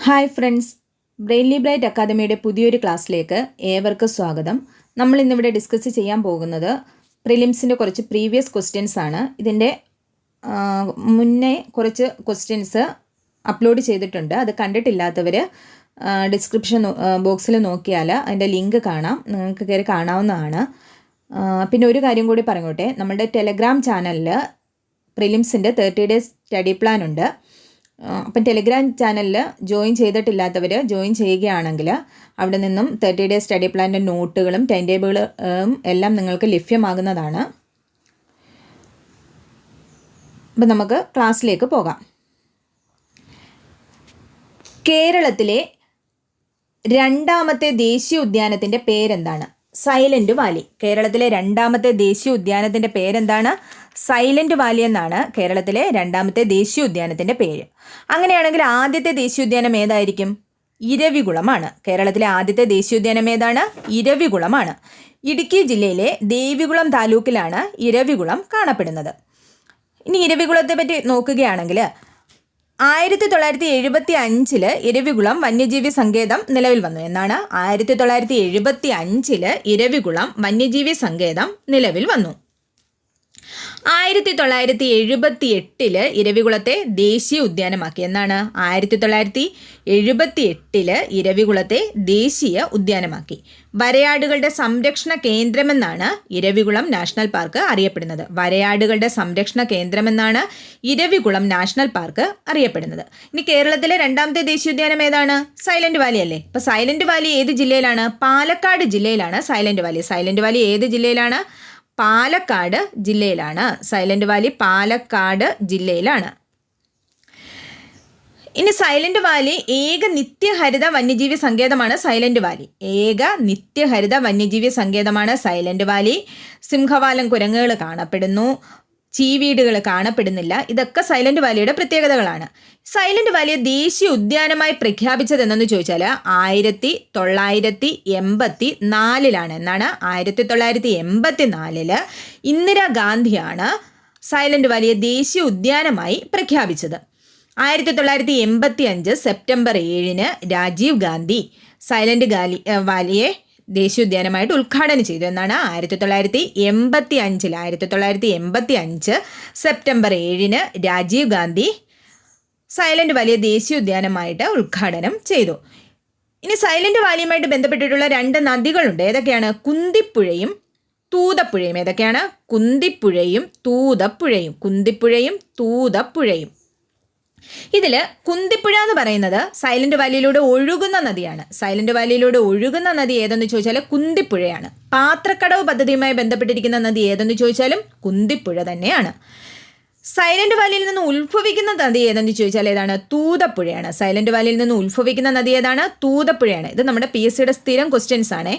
Hi friends, ബ്രെയിൻലി bright അക്കാദമിയുടെ പുതിയൊരു ക്ലാസ്സിലേക്ക് ഏവർക്കും സ്വാഗതം. നമ്മൾ ഇന്നിവിടെ ഡിസ്കസ് ചെയ്യാൻ പോകുന്നത് പ്രിലിംസിൻ്റെ കുറച്ച് പ്രീവിയസ് ക്വസ്റ്റ്യൻസ് ആണ്. ഇതിൻ്റെ മുന്നേ കുറച്ച് ക്വസ്റ്റ്യൻസ് അപ്ലോഡ് ചെയ്തിട്ടുണ്ട്. അത് കണ്ടിട്ടില്ലാത്തവർ ഡിസ്ക്രിപ്ഷൻ ബോക്സിൽ നോക്കിയാൽ അതിൻ്റെ ലിങ്ക് കാണാം, നിങ്ങൾക്ക് കയറി കാണാവുന്നതാണ്. പിന്നെ ഒരു കാര്യം കൂടി പറഞ്ഞോട്ടെ, നമ്മുടെ ടെലഗ്രാം ചാനലിൽ പ്രിലിംസിൻ്റെ 30 ഡേയ്സ് സ്റ്റഡി പ്ലാൻ ഉണ്ട്. അപ്പം ടെലിഗ്രാം ചാനലിൽ ജോയിൻ ചെയ്തിട്ടില്ലാത്തവർ ജോയിൻ ചെയ്യുകയാണെങ്കിൽ അവിടെ നിന്നും 30 ഡേയ്സ് സ്റ്റഡി പ്ലാൻ്റെ നോട്ടുകളും ടൈം ടേബിളും എല്ലാം നിങ്ങൾക്ക് ലഭ്യമാകുന്നതാണ്. അപ്പം നമുക്ക് ക്ലാസ്സിലേക്ക് പോകാം. കേരളത്തിലെ രണ്ടാമത്തെ ദേശീയ ഉദ്യാനത്തിൻ്റെ പേരെന്താണ്? Silent Valley. കേരളത്തിലെ രണ്ടാമത്തെ ദേശീയ ഉദ്യാനത്തിൻ്റെ പേരെന്താണ്? സൈലൻറ്റ് വാലി എന്നാണ് കേരളത്തിലെ രണ്ടാമത്തെ ദേശീയ ഉദ്യാനത്തിൻ്റെ പേര്. അങ്ങനെയാണെങ്കിൽ ആദ്യത്തെ ദേശീയോദ്യാനം ഏതായിരിക്കും? ഇരവികുളമാണ്. കേരളത്തിലെ ആദ്യത്തെ ദേശീയോദ്യാനം ഏതാണ്? ഇരവികുളമാണ്. ഇടുക്കി ജില്ലയിലെ ദേവികുളം താലൂക്കിലാണ് ഇരവികുളം കാണപ്പെടുന്നത്. ഇനി ഇരവികുളത്തെ പറ്റി നോക്കുകയാണെങ്കിൽ 1975 ഇരവികുളം വന്യജീവി സങ്കേതം നിലവിൽ വന്നു എന്നാണ്. 1975 ഇരവികുളം വന്യജീവി സങ്കേതം നിലവിൽ വന്നു. 1978 ഇരവികുളത്തെ ദേശീയ ഉദ്യാനമാക്കി എന്നാണ്. 1978 ഇരവികുളത്തെ ദേശീയ ഉദ്യാനമാക്കി. വരയാടുകളുടെ സംരക്ഷണ കേന്ദ്രമെന്നാണ് ഇരവികുളം നാഷണൽ പാർക്ക് അറിയപ്പെടുന്നത്. വരയാടുകളുടെ സംരക്ഷണ കേന്ദ്രമെന്നാണ് ഇരവികുളം നാഷണൽ പാർക്ക് അറിയപ്പെടുന്നത്. ഇനി കേരളത്തിലെ രണ്ടാമത്തെ ദേശീയോദ്യാനം ഏതാണ്? സൈലൻറ്റ് വാലി അല്ലേ? അപ്പോൾ സൈലൻറ്റ് വാലി ഏത് ജില്ലയിലാണ്? പാലക്കാട് ജില്ലയിലാണ് സൈലൻറ്റ് വാലി. സൈലൻറ്റ് വാലി ഏത് ജില്ലയിലാണ്? പാലക്കാട് ജില്ലയിലാണ്. സൈലൻറ്റ് വാലി പാലക്കാട് ജില്ലയിലാണ്. ഇനി സൈലൻറ്റ് വാലി ഏക നിത്യഹരിത വന്യജീവി സങ്കേതമാണ് സൈലൻറ്റ് വാലി. ഏക നിത്യഹരിത വന്യജീവി സങ്കേതമാണ് സൈലൻറ്റ് വാലി. സിംഹവാലൻ കുരങ്ങുകൾ കാണപ്പെടുന്നു, ചീവീടുകൾ കാണപ്പെടുന്നില്ല. ഇതൊക്കെ സൈലൻറ്റ് വാലിയുടെ പ്രത്യേകതകളാണ്. സൈലൻറ്റ് വാലിയെ ദേശീയ ഉദ്യാനമായി പ്രഖ്യാപിച്ചതെന്നു ചോദിച്ചാൽ 1984 എന്നാണ്. 1984 ഇന്ദിരാഗാന്ധിയാണ് സൈലൻറ്റ് വാലിയെ ദേശീയ ഉദ്യാനമായി പ്രഖ്യാപിച്ചത്. 1985 സെപ്റ്റംബർ 7 രാജീവ് ഗാന്ധി സൈലൻറ്റ് വാലിയെ ദേശീയോദ്യാനമായിട്ട് ഉദ്ഘാടനം ചെയ്തു എന്നാണ്. 1985 സെപ്റ്റംബർ 7 രാജീവ് ഗാന്ധി സൈലൻറ്റ് വാലിയെ ദേശീയോദ്യാനമായിട്ട് ഉദ്ഘാടനം ചെയ്തു. ഇനി സൈലൻറ്റ് വാലിയുമായിട്ട് ബന്ധപ്പെട്ടിട്ടുള്ള 2 നദികളുണ്ട്. ഏതൊക്കെയാണ്? കുന്തിപ്പുഴയും തൂതപ്പുഴയും. ഏതൊക്കെയാണ്? കുന്തിപ്പുഴയും തൂതപ്പുഴയും. കുന്തിപ്പുഴയും തൂതപ്പുഴയും. ഇതിൽ കുന്തിപ്പുഴ എന്ന് പറയുന്നത് സൈലൻറ്റ് വാലിയിലൂടെ ഒഴുകുന്ന നദിയാണ്. സൈലൻറ്റ് വാലിയിലൂടെ ഒഴുകുന്ന നദി ഏതെന്ന് ചോദിച്ചാൽ കുന്തിപ്പുഴയാണ്. പാത്രക്കടവ് പദ്ധതിയുമായി ബന്ധപ്പെട്ടിരിക്കുന്ന നദി ഏതെന്ന് ചോദിച്ചാലും കുന്തിപ്പുഴ തന്നെയാണ്. സൈലൻറ്റ് വാലിയിൽ നിന്ന് ഉത്ഭവിക്കുന്ന നദി ഏതെന്ന് ചോദിച്ചാൽ ഏതാണ്? തൂതപ്പുഴയാണ്. സൈലൻറ്റ് വാലിയിൽ നിന്ന് ഉത്ഭവിക്കുന്ന നദി ഏതാണ്? തൂതപ്പുഴയാണ്. ഇത് നമ്മുടെ PSCയുടെ സ്ഥിരം ക്വസ്റ്റ്യൻസ് ആണ്.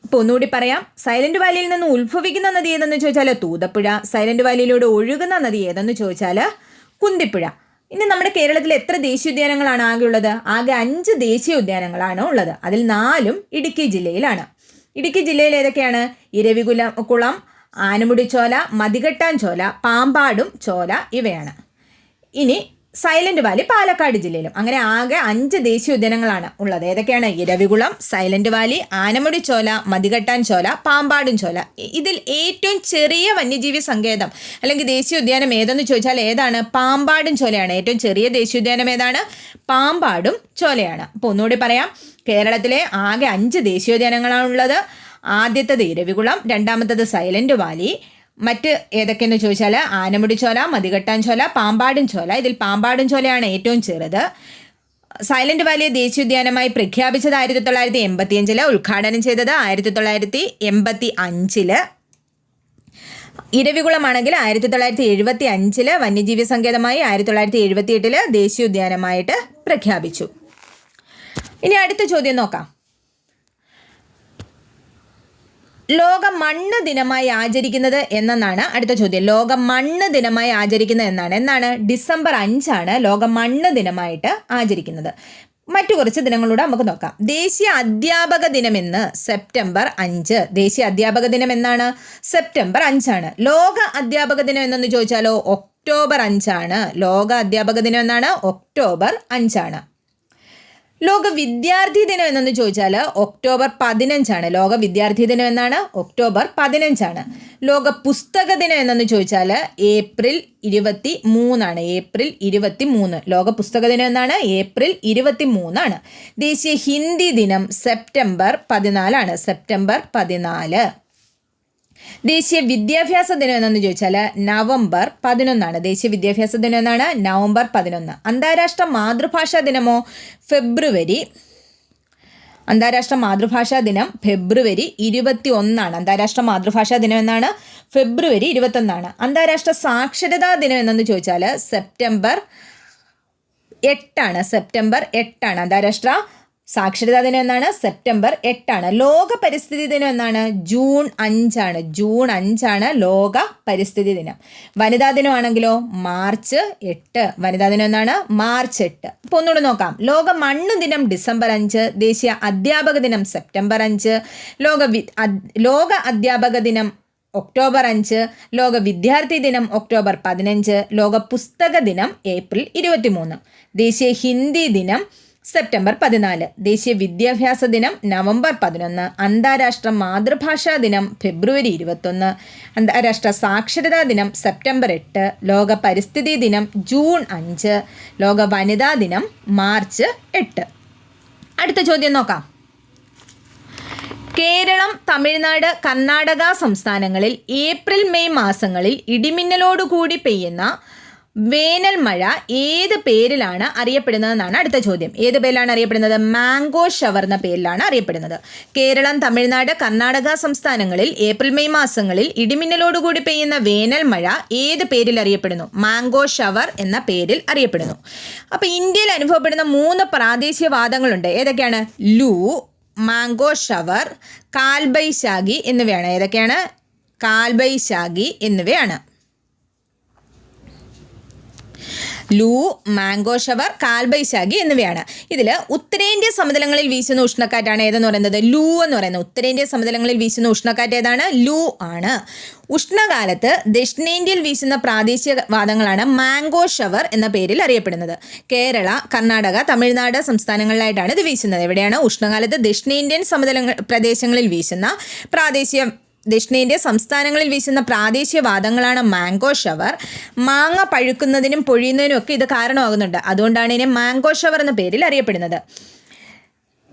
ഇപ്പോൾ ഒന്നുകൂടി പറയാം. സൈലൻറ്റ് വാലിയിൽ നിന്ന് ഉത്ഭവിക്കുന്ന നദി ഏതെന്ന് ചോദിച്ചാൽ തൂതപ്പുഴ. സൈലൻറ്റ് വാലിയിലൂടെ ഒഴുകുന്ന നദി ഏതെന്ന് ചോദിച്ചാൽ കുന്തിപ്പുഴ. ഇനി നമ്മുടെ കേരളത്തിൽ എത്ര ദേശീയോദ്യാനങ്ങളാണ് ആകെ ഉള്ളത്? ആകെ 5 ദേശീയോദ്യാനങ്ങളാണ് ഉള്ളത്. അതിൽ 4 ഇടുക്കി ജില്ലയിലാണ്. ഇടുക്കി ജില്ലയിൽ ഏതൊക്കെയാണ്? ഇരവികുളം, ആനമുടിച്ചോല, മതികെട്ടാൻ ചോല, പാമ്പാടും ചോല ഇവയാണ്. ഇനി സൈലൻറ്റ് വാലി പാലക്കാട് ജില്ലയിലും. അങ്ങനെ ആകെ 5 ദേശീയോദ്യാനങ്ങളാണ് ഉള്ളത്. ഏതൊക്കെയാണ്? ഇരവികുളം, സൈലൻറ്റ് വാലി, ആനമുടിച്ചോല, മതികെട്ടാൻ ചോല, പാമ്പാടും ചോല. ഇതിൽ ഏറ്റവും ചെറിയ വന്യജീവി സങ്കേതം അല്ലെങ്കിൽ ദേശീയോദ്യാനം ഏതെന്ന് ചോദിച്ചാൽ ഏതാണ്? പാമ്പാടും ചോലയാണ്. ഏറ്റവും ചെറിയ ദേശീയോദ്യാനം ഏതാണ്? പാമ്പാടും ചോലയാണ്. അപ്പോൾ ഒന്നുകൂടി പറയാം. കേരളത്തിലെ ആകെ 5 ദേശീയോദ്യാനങ്ങളാണുള്ളത്. ആദ്യത്തേത് ഇരവികുളം, രണ്ടാമത്തേത് സൈലൻറ്റ് വാലി. മറ്റ് ഏതൊക്കെയെന്ന് ചോദിച്ചാൽ ആനമുടിച്ചോല, മതികെട്ടാൻ ചോല, പാമ്പാടും ചോല. ഇതിൽ പാമ്പാടും ചോലയാണ് ഏറ്റവും ചെറുത്. സൈലൻറ്റ് വാലിയെ ദേശീയോദ്യാനമായി പ്രഖ്യാപിച്ചത് 1985, ഉദ്ഘാടനം ചെയ്തത് 1985. ഇരവികുളമാണെങ്കിൽ 1975 വന്യജീവി സങ്കേതമായി 1978 ദേശീയോദ്യാനമായിട്ട് പ്രഖ്യാപിച്ചു. ഇനി അടുത്ത ചോദ്യം നോക്കാം. ലോക മണ്ണ് ദിനമായി ആചരിക്കുന്നത് എന്നാണ് അടുത്ത ചോദ്യം. ലോക മണ്ണ് ദിനമായി ആചരിക്കുന്നത് എന്നാണ്. ഡിസംബർ 5 ലോക മണ്ണ് ദിനമായിട്ട് ആചരിക്കുന്നത്. മറ്റു കുറച്ച് ദിനങ്ങളൂടെ നമുക്ക് നോക്കാം. ദേശീയ അധ്യാപക ദിനമെന്ന് സെപ്റ്റംബർ 5. ദേശീയ അധ്യാപക ദിനം എന്നാണ്? സെപ്റ്റംബർ 5. ലോക അധ്യാപക ദിനം എന്നൊന്ന് ചോദിച്ചാലോ? ഒക്ടോബർ 5. ലോക അധ്യാപക ദിനം എന്നാണ്? ഒക്ടോബർ 5. ലോക വിദ്യാർത്ഥി ദിനം എന്നൊന്ന് ചോദിച്ചാൽ ഒക്ടോബർ 15 ലോക വിദ്യാർത്ഥി ദിനം എന്നാണ്, ഒക്ടോബർ 15. ലോക പുസ്തക ദിനം എന്നൊന്ന് ചോദിച്ചാൽ ഏപ്രിൽ 23 ഏപ്രിൽ 23. ലോക പുസ്തക ദിനം എന്നാണ്, ഏപ്രിൽ 23. ദേശീയ ഹിന്ദി ദിനം സെപ്റ്റംബർ 14 സെപ്റ്റംബർ 14. ദേശീയ വിദ്യാഭ്യാസ ദിനം എന്നൊന്ന് ചോദിച്ചാൽ നവംബർ 11 ദേശീയ വിദ്യാഭ്യാസ ദിനം എന്നാണ്, നവംബർ 11. അന്താരാഷ്ട്ര മാതൃഭാഷാ ദിനമോ ഫെബ്രുവരി അന്താരാഷ്ട്ര മാതൃഭാഷാ ദിനം ഫെബ്രുവരി 21 അന്താരാഷ്ട്ര മാതൃഭാഷാ ദിനം എന്നാണ്, ഫെബ്രുവരി 21. അന്താരാഷ്ട്ര സാക്ഷരതാ ദിനം എന്നൊന്ന് ചോദിച്ചാൽ സെപ്റ്റംബർ 8 സെപ്റ്റംബർ 8 അന്താരാഷ്ട്ര സാക്ഷരതാ ദിനം എന്നാണ്, സെപ്റ്റംബർ 8. ലോക പരിസ്ഥിതി ദിനം എന്നാണ്, ജൂൺ 5 ജൂൺ 5 ലോക പരിസ്ഥിതി ദിനം. വനിതാ ദിനമാണെങ്കിലോ മാർച്ച് 8 വനിതാ ദിനം എന്നാണ്, മാർച്ച് 8. അപ്പോൾ ഒന്നുകൂടെ നോക്കാം. ലോക മണ്ണ് ദിനം ഡിസംബർ 5, ദേശീയ അധ്യാപക ദിനം സെപ്റ്റംബർ 5, ലോക അധ്യാപക ദിനം ഒക്ടോബർ 5, ലോക വിദ്യാർത്ഥി ദിനം ഒക്ടോബർ 15, ലോക പുസ്തക ദിനം ഏപ്രിൽ 23, ദേശീയ ഹിന്ദി ദിനം സെപ്റ്റംബർ 14, ദേശീയ വിദ്യാഭ്യാസ ദിനം നവംബർ 11, അന്താരാഷ്ട്ര മാതൃഭാഷാ ദിനം ഫെബ്രുവരി 21, അന്താരാഷ്ട്ര സാക്ഷരതാ ദിനം സെപ്റ്റംബർ 8, ലോക പരിസ്ഥിതി ദിനം ജൂൺ 5, ലോക വനിതാ ദിനം മാർച്ച് 8. അടുത്ത ചോദ്യം നോക്കാം. കേരളം, തമിഴ്നാട്, കർണാടക സംസ്ഥാനങ്ങളിൽ ഏപ്രിൽ മെയ് മാസങ്ങളിൽ ഇടിമിന്നലോടുകൂടി പെയ്യുന്ന വേനൽ മഴ ഏത് പേരിലാണ് അറിയപ്പെടുന്നതെന്നാണ് അടുത്ത ചോദ്യം. ഏത് പേരിലാണ് അറിയപ്പെടുന്നത്? മാംഗോ ഷവർ എന്ന പേരിലാണ് അറിയപ്പെടുന്നത്. കേരളം, തമിഴ്നാട്, കർണാടക സംസ്ഥാനങ്ങളിൽ ഏപ്രിൽ മെയ് മാസങ്ങളിൽ ഇടിമിന്നലോടുകൂടി പെയ്യുന്ന വേനൽ മഴ ഏത് പേരിൽ അറിയപ്പെടുന്നു? മാംഗോ ഷവർ എന്ന പേരിൽ അറിയപ്പെടുന്നു. അപ്പോൾ ഇന്ത്യയിൽ അനുഭവപ്പെടുന്ന 3 പ്രാദേശികവാദങ്ങളുണ്ട്. ഏതൊക്കെയാണ്? ലൂ, മാംഗോ ഷവർ, കാൽബൈശാഖി എന്നിവയാണ്. ഏതൊക്കെയാണ്? കാൽബൈശാഖി എന്നിവയാണ്. ലൂ, മാംഗോ ഷവർ, കാൽബൈശാഖി എന്നിവയാണ്. ഇതിൽ ഉത്തരേന്ത്യ സമതലങ്ങളിൽ വീശുന്ന ഉഷ്ണക്കാറ്റാണ് ഏതെന്ന് പറയുന്നത്? ലൂ എന്ന് പറയുന്നത്. ഉത്തരേന്ത്യ സമതലങ്ങളിൽ വീശുന്ന ഉഷ്ണക്കാറ്റ് ഏതാണ്? ലൂ ആണ്. ഉഷ്ണകാലത്ത് ദക്ഷിണേന്ത്യയിൽ വീശുന്ന പ്രാദേശികവാദങ്ങളാണ് മാംഗോ ഷവർ എന്ന പേരിൽ അറിയപ്പെടുന്നത്. കേരള, കർണാടക, തമിഴ്നാട് സംസ്ഥാനങ്ങളിലായിട്ടാണ് ഇത് വീശുന്നത്. എവിടെയാണ്? ഉഷ്ണകാലത്ത് ദക്ഷിണേന്ത്യൻ പ്രദേശങ്ങളിൽ വീശുന്ന ദക്ഷിണേന്ത്യ സംസ്ഥാനങ്ങളിൽ വീശുന്ന പ്രാദേശികവാദങ്ങളാണ് മാംഗോ ഷവർ. മാങ്ങ പഴുക്കുന്നതിനും പൊഴിയുന്നതിനും ഒക്കെ ഇത് കാരണമാകുന്നുണ്ട്. അതുകൊണ്ടാണ് ഇതിനെ മാംഗോ ഷവർ എന്ന പേരിൽ അറിയപ്പെടുന്നത്.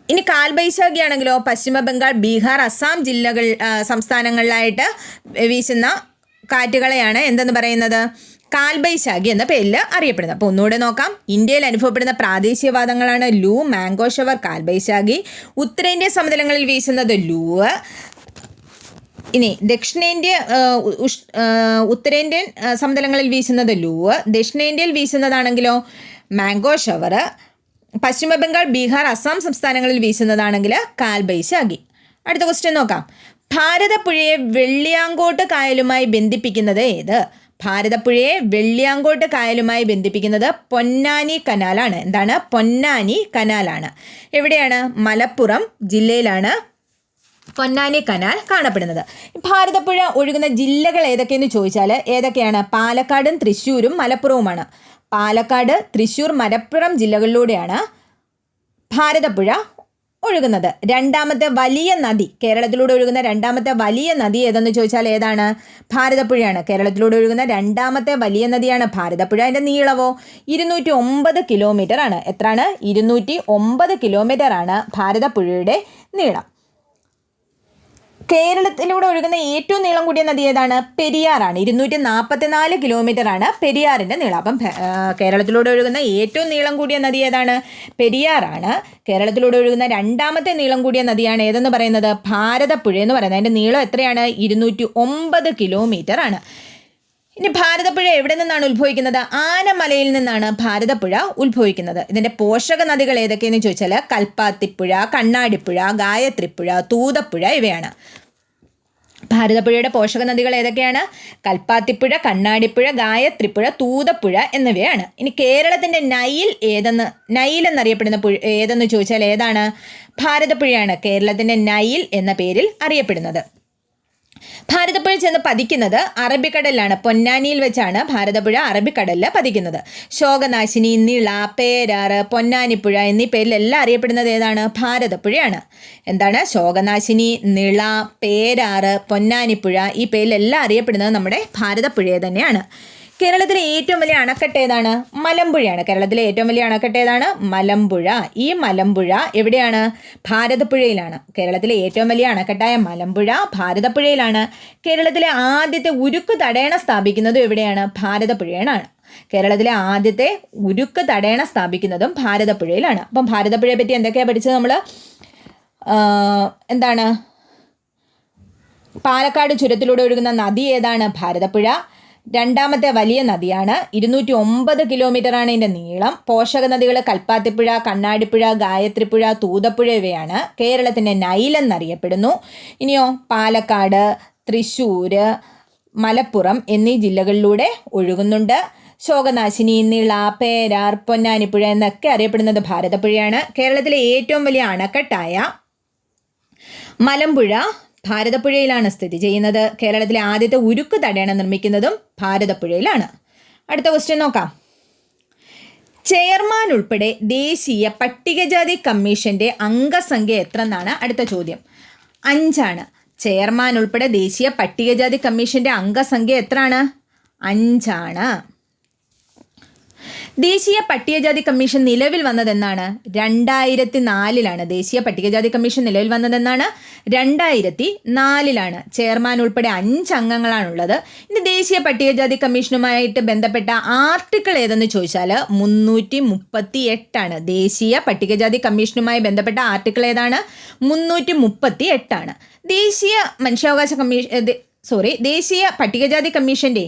ഇനി കാൽബൈശാഖി ആണെങ്കിലോ പശ്ചിമ ബംഗാൾ, ബീഹാർ, അസം സംസ്ഥാനങ്ങളിലായിട്ട് വീശുന്ന കാറ്റുകളെയാണ് എന്തെന്ന് പറയുന്നത്? കാൽബൈശാഖി എന്ന പേരിൽ അറിയപ്പെടുന്നത്. അപ്പോൾ ഒന്നുകൂടെ നോക്കാം. ഇന്ത്യയിൽ അനുഭവപ്പെടുന്ന പ്രാദേശികവാദങ്ങളാണ് ലൂ, മാംഗോ ഷവർ, കാൽബൈശാഖി. ഉത്തരേന്ത്യ സമതലങ്ങളിൽ വീശുന്നത് ലൂ. ഇനി ഉത്തരേന്ത്യൻ സമതലങ്ങളിൽ വീശുന്നത് ലൂ. ദക്ഷിണേന്ത്യയിൽ വീശുന്നതാണെങ്കിലോ മാംഗോ ഷവർ. പശ്ചിമ ബംഗാൾ, ബീഹാർ, അസം സംസ്ഥാനങ്ങളിൽ വീശുന്നതാണെങ്കിൽ കാൽബൈശാഖി. അടുത്ത ക്വസ്റ്റ്യൻ നോക്കാം. ഭാരതപ്പുഴയെ വെള്ളിയാങ്കോട്ട് കായലുമായി ബന്ധിപ്പിക്കുന്നത് ഏത്? ഭാരതപ്പുഴയെ വെള്ളിയാങ്കോട്ട് കായലുമായി ബന്ധിപ്പിക്കുന്നത് പൊന്നാനി കനാലാണ്. എന്താണ്? പൊന്നാനി കനാലാണ്. എവിടെയാണ്? മലപ്പുറം ജില്ലയിലാണ് പൊന്നാനി കനാൽ കാണപ്പെടുന്നത്. ഭാരതപ്പുഴ ഒഴുകുന്ന ജില്ലകൾ ഏതൊക്കെയെന്ന് ചോദിച്ചാൽ ഏതൊക്കെയാണ്? പാലക്കാടും തൃശ്ശൂരും മലപ്പുറവുമാണ്. പാലക്കാട്, തൃശ്ശൂർ, മലപ്പുറം ജില്ലകളിലൂടെയാണ് ഭാരതപ്പുഴ ഒഴുകുന്നത്. രണ്ടാമത്തെ വലിയ നദി, കേരളത്തിലൂടെ ഒഴുകുന്ന രണ്ടാമത്തെ വലിയ നദി ഏതെന്ന് ചോദിച്ചാൽ ഏതാണ്? ഭാരതപ്പുഴയാണ്. കേരളത്തിലൂടെ ഒഴുകുന്ന രണ്ടാമത്തെ വലിയ നദിയാണ് ഭാരതപ്പുഴ. അതിൻ്റെ നീളവോ 209 കിലോമീറ്റർ ആണ്. എത്രയാണ്? 209 കിലോമീറ്റർ ആണ് ഭാരതപ്പുഴയുടെ നീളം. കേരളത്തിലൂടെ ഒഴുകുന്ന ഏറ്റവും നീളം കൂടിയ നദി ഏതാണ്? പെരിയാറാണ്. 244 കിലോമീറ്റർ ആണ് പെരിയാറിൻ്റെ നീളം. അപ്പം കേരളത്തിലൂടെ ഒഴുകുന്ന ഏറ്റവും നീളം കൂടിയ നദി ഏതാണ്? പെരിയാറാണ്. കേരളത്തിലൂടെ ഒഴുകുന്ന രണ്ടാമത്തെ നീളം കൂടിയ നദിയാണ് ഏതെന്ന് പറയുന്നത്? ഭാരതപ്പുഴ എന്ന് പറയുന്നത്. അതിൻ്റെ നീളം എത്രയാണ്? 209 കിലോമീറ്റർ ആണ്. ഇനി ഭാരതപ്പുഴ എവിടെ നിന്നാണ് ഉത്ഭവിക്കുന്നത്? ആനമലയിൽ നിന്നാണ് ഭാരതപ്പുഴ ഉത്ഭവിക്കുന്നത്. ഇതിൻ്റെ പോഷക നദികൾ ഏതൊക്കെയെന്ന് ചോദിച്ചാൽ കൽപ്പാത്തിപ്പുഴ, കണ്ണാടിപ്പുഴ, ഗായത്രിപ്പുഴ, തൂതപ്പുഴ ഇവയാണ്. ഭാരതപ്പുഴയുടെ പോഷക നദികൾ ഏതൊക്കെയാണ്? കൽപ്പാത്തിപ്പുഴ, കണ്ണാടിപ്പുഴ, ഗായത്രിപ്പുഴ, തൂതപ്പുഴ എന്നിവയാണ്. ഇനി കേരളത്തിൻ്റെ നൈൽ എന്നറിയപ്പെടുന്ന പുഴ ഏതെന്ന് ചോദിച്ചാൽ ഏതാണ്? ഭാരതപ്പുഴയാണ് കേരളത്തിൻ്റെ നൈൽ എന്ന പേരിൽ അറിയപ്പെടുന്നത്. ഭാരതപ്പുഴ ചെന്ന് പതിക്കുന്നത് അറബിക്കടലിലാണ്. പൊന്നാനിയിൽ വെച്ചാണ് ഭാരതപ്പുഴ അറബിക്കടലിൽ പതിക്കുന്നത്. ശോകനാശിനി, നിള, പേരാറ്, പൊന്നാനിപ്പുഴ എന്നീ പേരിലെല്ലാം അറിയപ്പെടുന്നത് ഏതാണ്? ഭാരതപ്പുഴയാണ്. എന്താണ്? ശോകനാശിനി, നിള, പേരാറ്, പൊന്നാനിപ്പുഴ ഈ പേരിലെല്ലാം അറിയപ്പെടുന്നത് നമ്മുടെ ഭാരതപ്പുഴയെ തന്നെയാണ്. കേരളത്തിലെ ഏറ്റവും വലിയ അണക്കെട്ട് ഏതാണ്? മലമ്പുഴയാണ്. കേരളത്തിലെ ഏറ്റവും വലിയ അണക്കെട്ട് ഏതാണ്? മലമ്പുഴ. ഈ മലമ്പുഴ എവിടെയാണ്? ഭാരതപ്പുഴയിലാണ്. കേരളത്തിലെ ഏറ്റവും വലിയ അണക്കെട്ടായ മലമ്പുഴ ഭാരതപ്പുഴയിലാണ്. കേരളത്തിലെ ആദ്യത്തെ ഉരുക്ക് തടയണ സ്ഥാപിക്കുന്നതും എവിടെയാണ്? ഭാരതപ്പുഴയാണ്. കേരളത്തിലെ ആദ്യത്തെ ഉരുക്ക് തടയണ സ്ഥാപിക്കുന്നതും ഭാരതപ്പുഴയിലാണ്. അപ്പം ഭാരതപ്പുഴയെ പറ്റി എന്തൊക്കെയാണ് പഠിച്ചത് നമ്മൾ? എന്താണ്? പാലക്കാട് ചുരത്തിലൂടെ ഒഴുകുന്ന നദി ഏതാണ്? ഭാരതപ്പുഴ. രണ്ടാമത്തെ വലിയ നദിയാണ്. 209 കിലോമീറ്ററാണ് ഇതിൻ്റെ നീളം. പോഷക നദികൾ കൽപ്പാത്തിപ്പുഴ, കണ്ണാടിപ്പുഴ, ഗായത്രിപ്പുഴ, തൂതപ്പുഴ ഇവയാണ്. കേരളത്തിൻ്റെ നൈൽ എന്നറിയപ്പെടുന്നു. ഇനിയോ പാലക്കാട്, തൃശ്ശൂർ, മലപ്പുറം എന്നീ ജില്ലകളിലൂടെ ഒഴുകുന്നുണ്ട്. ശോകനാശിനി, നിള, പേരാർ, പൊന്നാനിപ്പുഴ എന്നൊക്കെ അറിയപ്പെടുന്നത് ഭാരതപ്പുഴയാണ്. കേരളത്തിലെ ഏറ്റവും വലിയ അണക്കെട്ടായ മലമ്പുഴ ഭാരതപ്പുഴയിലാണ് സ്ഥിതി ചെയ്യുന്നത്. കേരളത്തിലെ ആദ്യത്തെ ഉരുക്ക് തടയണ നിർമ്മിക്കുന്നതും ഭാരതപ്പുഴയിലാണ്. അടുത്ത ക്വസ്റ്റ്യൻ നോക്കാം. ചെയർമാൻ ഉൾപ്പെടെ ദേശീയ പട്ടികജാതി കമ്മീഷന്റെ അംഗസംഖ്യ എത്ര എന്നാണ് അടുത്ത ചോദ്യം. 5 ചെയർമാൻ ഉൾപ്പെടെ ദേശീയ പട്ടികജാതി കമ്മീഷന്റെ അംഗസംഖ്യ എത്രയാണ്? 5. ദേശീയ പട്ടികജാതി കമ്മീഷൻ നിലവിൽ വന്നതെന്നാണ്? 2004 ദേശീയ പട്ടികജാതി കമ്മീഷൻ നിലവിൽ വന്നതെന്നാണ്? 2004 ചെയർമാൻ ഉൾപ്പെടെ 5 അംഗങ്ങളാണുള്ളത്. ഇനി ദേശീയ പട്ടികജാതി കമ്മീഷനുമായിട്ട് ബന്ധപ്പെട്ട ആർട്ടിക്കിൾ ഏതെന്ന് ചോദിച്ചാൽ 338. ദേശീയ പട്ടികജാതി കമ്മീഷനുമായി ബന്ധപ്പെട്ട ആർട്ടിക്കിൾ ഏതാണ്? 338. ദേശീയ പട്ടികജാതി കമ്മീഷന്റെ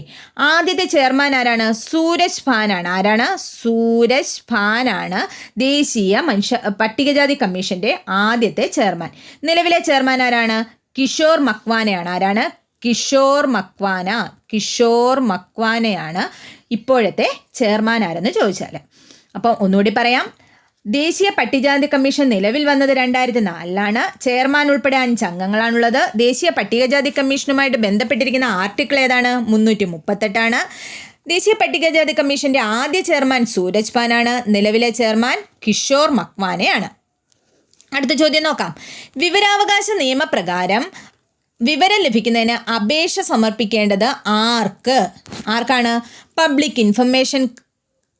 ആദ്യത്തെ ചെയർമാൻ ആരാണ്? സൂരജ് ഭാനാണ്. ആരാണ്? സൂരജ് ഭാനാണ് ദേശീയ പട്ടികജാതി കമ്മീഷന്റെ ആദ്യത്തെ ചെയർമാൻ. നിലവിലെ ചെയർമാൻ ആരാണ്? കിഷോർ മക്വാനയാണ്. ആരാണ്? കിഷോർ മക്വാനയാണ് ഇപ്പോഴത്തെ ചെയർമാൻ ആരെന്ന് ചോദിച്ചാൽ. അപ്പോൾ ഒന്നുകൂടി പറയാം. ദേശീയ പട്ടികജാതി കമ്മീഷൻ നിലവിൽ വന്നത് 2004. ചെയർമാൻ ഉൾപ്പെടെ 5 അംഗങ്ങളാണുള്ളത്. ദേശീയ പട്ടികജാതി കമ്മീഷനുമായിട്ട് ബന്ധപ്പെട്ടിരിക്കുന്ന ആർട്ടിക്കിൾ ഏതാണ്? 338. ദേശീയ പട്ടികജാതി കമ്മീഷന്റെ ആദ്യ ചെയർമാൻ സൂരജ് ഭാനാണ്. നിലവിലെ ചെയർമാൻ കിഷോർ മക്വാനയാണ്. അടുത്ത ചോദ്യം നോക്കാം. വിവരാവകാശ നിയമപ്രകാരം വിവരം ലഭിക്കുന്നതിന് അപേക്ഷ സമർപ്പിക്കേണ്ടത് ആർക്കാണ്? പബ്ലിക് ഇൻഫർമേഷൻ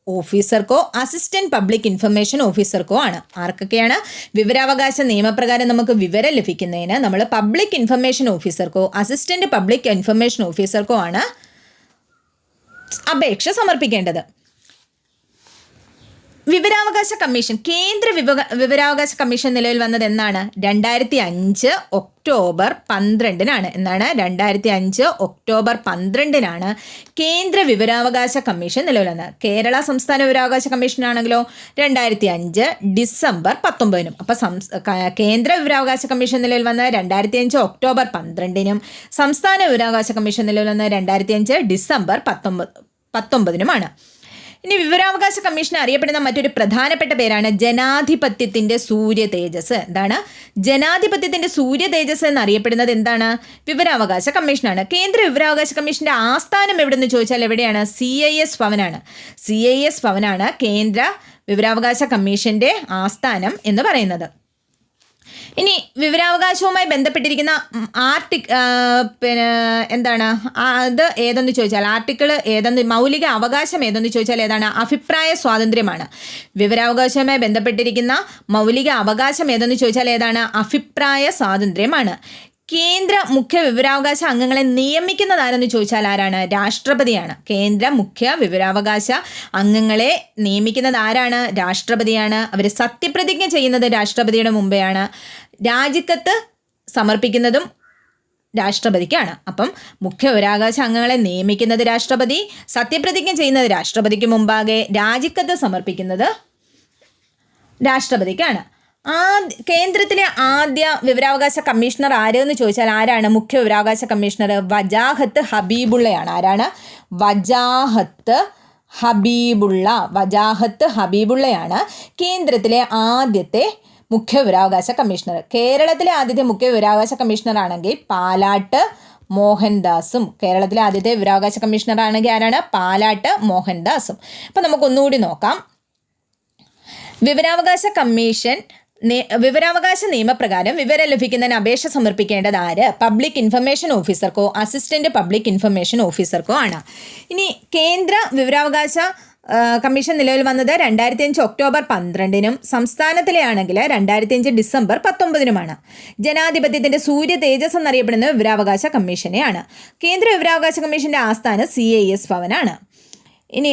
ഓഫീസർക്കോ അസിസ്റ്റന്റ് പബ്ലിക് ഇൻഫർമേഷൻ ഓഫീസർക്കോ ആണ്. ആർക്കൊക്കെയാണ്? വിവരാവകാശ നിയമപ്രകാരം നമുക്ക് വിവരം ലഭിക്കുന്നതിന് നമ്മൾ പബ്ലിക് ഇൻഫർമേഷൻ ഓഫീസർക്കോ അസിസ്റ്റന്റ് പബ്ലിക് ഇൻഫർമേഷൻ ഓഫീസർക്കോ ആണ് അപേക്ഷ സമർപ്പിക്കേണ്ടത്. വിവരാവകാശ കമ്മീഷൻ, കേന്ദ്ര വിവരാവകാശ കമ്മീഷൻ നിലവിൽ വന്നത് എന്നാണ്? 2005 ഒക്ടോബർ 12 എന്നാണ്? 2005 ഒക്ടോബർ 12 കേന്ദ്ര വിവരാവകാശ കമ്മീഷൻ നിലവിൽ വന്നത്. കേരള സംസ്ഥാന വിവരാവകാശ കമ്മീഷൻ ആണെങ്കിലോ 2005 ഡിസംബർ 19. അപ്പം കേന്ദ്ര വിവരാവകാശ കമ്മീഷൻ നിലവിൽ വന്നത് 2005 ഒക്ടോബർ 12 സംസ്ഥാന വിവരാവകാശ കമ്മീഷൻ നിലവിൽ വന്നത് 2005 ഡിസംബർ 19. ഇനി വിവരാവകാശ കമ്മീഷൻ അറിയപ്പെടുന്ന മറ്റൊരു പ്രധാനപ്പെട്ട പേരാണ് ജനാധിപത്യത്തിൻ്റെ സൂര്യ തേജസ്. എന്താണ്? ജനാധിപത്യത്തിൻ്റെ സൂര്യ തേജസ് എന്നറിയപ്പെടുന്നത് എന്താണ്? വിവരാവകാശ കമ്മീഷനാണ്. കേന്ദ്ര വിവരാവകാശ കമ്മീഷൻ്റെ ആസ്ഥാനം എവിടെയെന്ന് ചോദിച്ചാൽ എവിടെയാണ്? CIS ഭവനാണ്. CIS ഭവനാണ് കേന്ദ്ര വിവരാവകാശ കമ്മീഷൻ്റെ ആസ്ഥാനം എന്ന് പറയുന്നത്. ഇനി വിവരാവകാശവുമായി ബന്ധപ്പെട്ടിരിക്കുന്ന എന്താണ് അത് ഏതെന്ന് ചോദിച്ചാൽ ആർട്ടിക്കിൾ ഏതെന്ന്, മൗലിക അവകാശം ഏതെന്ന് ചോദിച്ചാൽ ഏതാണ്? അഭിപ്രായ സ്വാതന്ത്ര്യമാണ്. വിവരാവകാശവുമായി ബന്ധപ്പെട്ടിരിക്കുന്ന മൗലിക അവകാശം ഏതെന്ന് ചോദിച്ചാൽ ഏതാണ്? അഭിപ്രായ സ്വാതന്ത്ര്യമാണ്. കേന്ദ്ര മുഖ്യ വിവരാവകാശ അംഗങ്ങളെ നിയമിക്കുന്നത് ആരെന്ന് ചോദിച്ചാൽ ആരാണ്? രാഷ്ട്രപതിയാണ്. കേന്ദ്ര മുഖ്യ വിവരാവകാശ അംഗങ്ങളെ നിയമിക്കുന്നത് ആരാണ്? രാഷ്ട്രപതിയാണ്. അവർ സത്യപ്രതിജ്ഞ ചെയ്യുന്നത് രാഷ്ട്രപതിയുടെ മുമ്പെയാണ്. രാജിക്കത്ത് സമർപ്പിക്കുന്നതും രാഷ്ട്രപതിക്കാണ്. അപ്പം മുഖ്യ വിവരാവകാശ അംഗങ്ങളെ നിയമിക്കുന്നത് രാഷ്ട്രപതി, സത്യപ്രതിജ്ഞ ചെയ്യുന്നത് രാഷ്ട്രപതിക്ക് മുമ്പാകെ, രാജിക്കത്ത് സമർപ്പിക്കുന്നത് രാഷ്ട്രപതിക്കാണ്. കേന്ദ്രത്തിലെ ആദ്യ വിവരാവകാശ കമ്മീഷണർ ആരെന്ന് ചോദിച്ചാൽ ആരാണ്? മുഖ്യ വിവരാവകാശ കമ്മീഷണർ വജാഹത്ത് ഹബീബുള്ളയാണ്. ആരാണ്? വജാഹത്ത് ഹബീബുള്ളയാണ് കേന്ദ്രത്തിലെ ആദ്യത്തെ മുഖ്യ വിവരാവകാശ കമ്മീഷണർ. കേരളത്തിലെ ആദ്യത്തെ മുഖ്യ വിവരാവകാശ കമ്മീഷണർ ആണെങ്കിൽ പാലാട്ട് മോഹൻദാസും. കേരളത്തിലെ ആദ്യത്തെ വിവരാവകാശ കമ്മീഷണർ ആണെങ്കിൽ ആരാണ്? പാലാട്ട് മോഹൻദാസും. അപ്പം നമുക്കൊന്നുകൂടി നോക്കാം. വിവരാവകാശ നിയമപ്രകാരം വിവരം ലഭിക്കുന്നതിന് അപേക്ഷ സമർപ്പിക്കേണ്ടത് ആര്? പബ്ലിക് ഇൻഫർമേഷൻ ഓഫീസർക്കോ അസിസ്റ്റന്റ് പബ്ലിക് ഇൻഫർമേഷൻ ഓഫീസർക്കോ ആണ്. ഇനി കേന്ദ്ര വിവരാവകാശ കമ്മീഷൻ നിലവിൽ വന്നത് 2005 ഒക്ടോബർ 12-നും സംസ്ഥാനത്തിലെ ആണെങ്കിൽ 2005 ഡിസംബർ 19-നുമാണ്. ജനാധിപത്യത്തിന്റെ സൂര്യ തേജസ് എന്നറിയപ്പെടുന്ന വിവരാവകാശ കമ്മീഷനെയാണ്. കേന്ദ്ര വിവരാവകാശ കമ്മീഷന്റെ ആസ്ഥാനം CIS ഭവനാണ്. ഇനി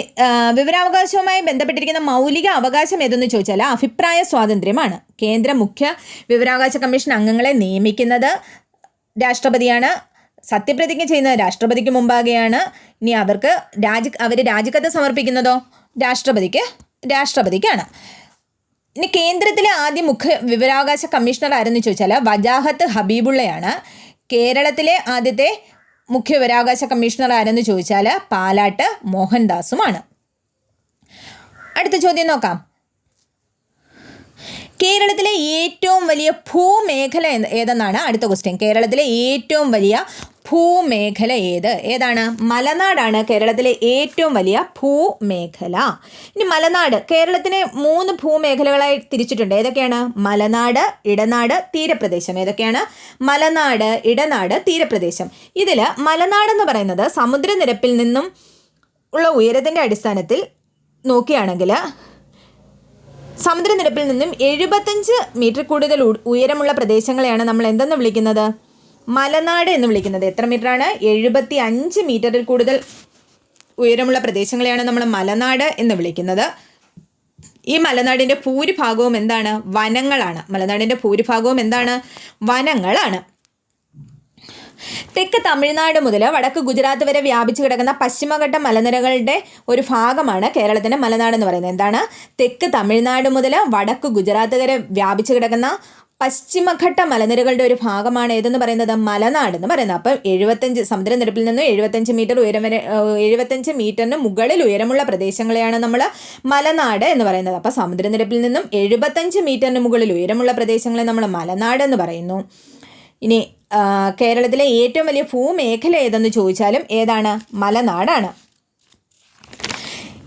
വിവരാവകാശവുമായി ബന്ധപ്പെട്ടിരിക്കുന്ന മൗലിക അവകാശം ഏതെന്ന് ചോദിച്ചാൽ അഭിപ്രായ സ്വാതന്ത്ര്യമാണ്. കേന്ദ്ര മുഖ്യ വിവരാവകാശ കമ്മീഷൻ അംഗങ്ങളെ നിയമിക്കുന്നത് രാഷ്ട്രപതിയാണ്. സത്യപ്രതിജ്ഞ ചെയ്യുന്നത് രാഷ്ട്രപതിക്ക് മുമ്പാകെയാണ്. ഇനി അവർ രാജിക്കത്ത് സമർപ്പിക്കുന്നതോ രാഷ്ട്രപതിക്കാണ്. ഇനി കേന്ദ്രത്തിലെ ആദ്യ മുഖ്യ വിവരാവകാശ കമ്മീഷണർ ആരെന്ന് ചോദിച്ചാൽ വജാഹത്ത് ഹബീബുള്ളയാണ്. കേരളത്തിലെ ആദ്യത്തെ മുഖ്യ വിവരാവകാശ കമ്മീഷണർ ആരെന്ന് ചോദിച്ചാൽ പാലാട്ട് മോഹൻദാസുമാണ്. അടുത്ത ചോദ്യം നോക്കാം. കേരളത്തിലെ ഏറ്റവും വലിയ ഭൂമേഖല ഏതെന്നാണ് അടുത്ത ക്വസ്റ്റ്യൻ. കേരളത്തിലെ ഏറ്റവും വലിയ ഭൂമേഖല ഏതാണ്? മലനാടാണ് കേരളത്തിലെ ഏറ്റവും വലിയ ഭൂമേഖല. ഇനി മലനാട് കേരളത്തിനെ 3 ഭൂമേഖലകളായി തിരിച്ചിട്ടുണ്ട്. ഏതൊക്കെയാണ്? മലനാട്, ഇടനാട്, തീരപ്രദേശം. ഏതൊക്കെയാണ്? മലനാട്, ഇടനാട്, തീരപ്രദേശം. ഇതിൽ മലനാടെന്ന് പറയുന്നത് സമുദ്രനിരപ്പിൽ നിന്നും ഉള്ള ഉയരത്തിൻ്റെ അടിസ്ഥാനത്തിൽ നോക്കുകയാണെങ്കിൽ സമുദ്രനിരപ്പിൽ നിന്നും 75 മീറ്റർ കൂടുതൽ ഉയരമുള്ള പ്രദേശങ്ങളെയാണ് നമ്മൾ എന്തെന്ന് വിളിക്കുന്നത്? മലനാട് എന്ന് വിളിക്കുന്നത്. എത്ര മീറ്ററാണ്? 75 മീറ്ററിൽ കൂടുതൽ ഉയരമുള്ള പ്രദേശങ്ങളെയാണ് നമ്മൾ മലനാട് എന്ന് വിളിക്കുന്നത്. ഈ മലനാടിൻ്റെ ഭൂരിഭാഗവും എന്താണ്? വനങ്ങളാണ്. മലനാടിൻ്റെ ഭൂരിഭാഗവും എന്താണ്? വനങ്ങളാണ്. തെക്ക് തമിഴ്നാട് മുതൽ വടക്ക് ഗുജറാത്ത് വരെ വ്യാപിച്ചു കിടക്കുന്ന പശ്ചിമഘട്ട മലനിരകളുടെ ഒരു ഭാഗമാണ് കേരളത്തിൻ്റെ മലനാട് എന്ന് പറയുന്നത്. എന്താണ്? തെക്ക് തമിഴ്നാട് മുതൽ വടക്ക് ഗുജറാത്ത് വരെ വ്യാപിച്ചു കിടക്കുന്ന പശ്ചിമഘട്ട മലനിരകളുടെ ഒരു ഭാഗമാണ് ഏതെന്ന് പറയുന്നത്? മലനാട് എന്ന് പറയുന്നത്. അപ്പം 75 സമുദ്രനിരപ്പിൽ നിന്നും 75 മീറ്റർ ഉയരം വരെ 75 മീറ്ററിന് മുകളിൽ ഉയരമുള്ള പ്രദേശങ്ങളെയാണ് നമ്മൾ മലനാട് എന്ന് പറയുന്നത്. അപ്പം സമുദ്രനിരപ്പിൽ നിന്നും 75 മീറ്ററിന് മുകളിൽ ഉയരമുള്ള പ്രദേശങ്ങളെ നമ്മൾ മലനാട് എന്ന് പറയുന്നു. ഇനി കേരളത്തിലെ ഏറ്റവും വലിയ ഭൂമേഖല ഏതെന്ന് ചോദിച്ചാലും ഏതാണ്? മലനാടാണ്.